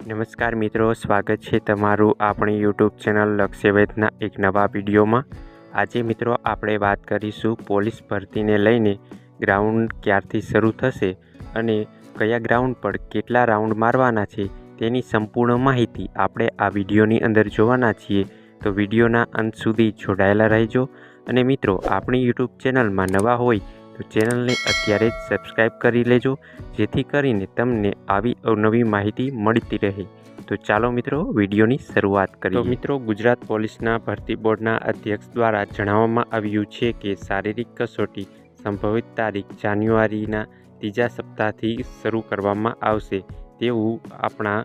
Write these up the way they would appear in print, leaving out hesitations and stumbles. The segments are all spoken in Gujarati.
નમસ્કાર મિત્રો, સ્વાગત છે તમારું આપણી યુટ્યુબ ચેનલ લક્ષ્ય વેદના એક નવા વિડીયોમાં। આજે મિત્રો આપણે વાત કરીશું પોલીસ ભરતીને લઈને ગ્રાઉન્ડ ક્યારથી શરૂ થશે અને કયા ગ્રાઉન્ડ પર કેટલા રાઉન્ડ મારવાના છે તેની સંપૂર્ણ માહિતી આપણે આ વિડીયોની અંદર જોવાના છીએ। તો વિડીયોના અંત સુધી જોડાયેલા રહેજો અને મિત્રો આપણી યુટ્યુબ ચેનલમાં નવા હોય તો ચેનલને અત્યારે જ સબસ્ક્રાઈબ કરી લેજો, જેથી કરીને તમને આવી અવનવી માહિતી મળતી રહે। તો ચાલો મિત્રો વિડીયોની શરૂઆત કરીએ। તો મિત્રો ગુજરાત પોલીસના ભરતી બોર્ડના અધ્યક્ષ દ્વારા જણાવવામાં આવ્યું છે કે શારીરિક કસોટી સંભવિત તારીખ જાન્યુઆરીના ત્રીજા સપ્તાહથી શરૂ કરવામાં આવશે તેવું આપણા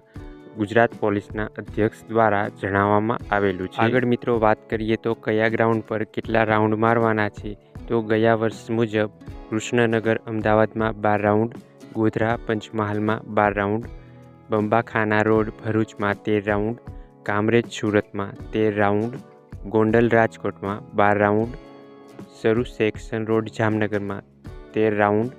ગુજરાત પોલીસના અધ્યક્ષ દ્વારા જણાવવામાં આવેલું છે। આગળ મિત્રો વાત કરીએ તો કયા ગ્રાઉન્ડ પર કેટલા રાઉન્ડ મારવાના છે, તો ગયા વર્ષ મુજબ કૃષ્ણનગર અમદાવાદમાં 12 રાઉન્ડ, ગોધરા પંચમહાલમાં 12 રાઉન્ડ, બંબાખાના રોડ ભરૂચમાં 13 રાઉન્ડ, કામરેજ સુરતમાં 13 રાઉન્ડ, ગોંડલ રાજકોટમાં 12 રાઉન્ડ, સરૂ સેક્શન રોડ જામનગરમાં 13 રાઉન્ડ,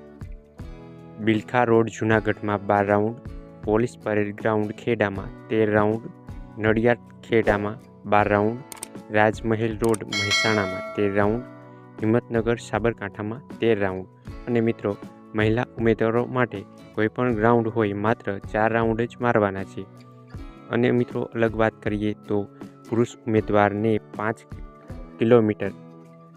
બિલખા રોડ જૂનાગઢમાં 12 રાઉન્ડ, પોલીસ પરેડ ગ્રાઉન્ડ ખેડામાં 13 રાઉન્ડ, નડિયાદ ખેડામાં 12 રાઉન્ડ, રાજમહેલ રોડ મહેસાણામાં 13 રાઉન્ડ, હિંમતનગર સાબરકાંઠામાં 13 રાઉન્ડ અને મિત્રો મહિલા ઉમેદવારો માટે કોઈપણ ગ્રાઉન્ડ હોય માત્ર 4 રાઉન્ડ જ મારવાના છે। અને મિત્રો અલગ વાત કરીએ તો પુરુષ ઉમેદવારને 5 કિલોમીટર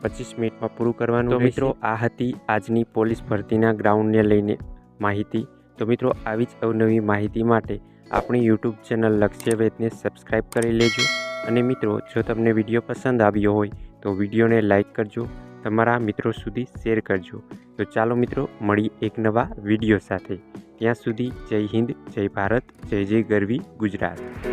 25 મિનિટમાં પૂરું કરવાનું। તો મિત્રો આ હતી આજની પોલીસ ભરતીના ગ્રાઉન્ડને લઈને માહિતી। તો મિત્રો આવી જ અવનવી માહિતી માટે આપણી યુટ્યુબ ચેનલ લક્ષ્ય વેદને સબસ્ક્રાઈબ કરી લેજો અને મિત્રો જો તમને વિડીયો પસંદ આવ્યો હોય તો વિડીયોને લાઈક કરજો, તમારા મિત્રો સુધી શેર કરજો। તો ચાલો મિત્રો મળીએ એક નવા વિડીયો સાથે। ત્યાં સુધી જય હિન્દ, જય ભારત, જય જય ગરવી ગુજરાત।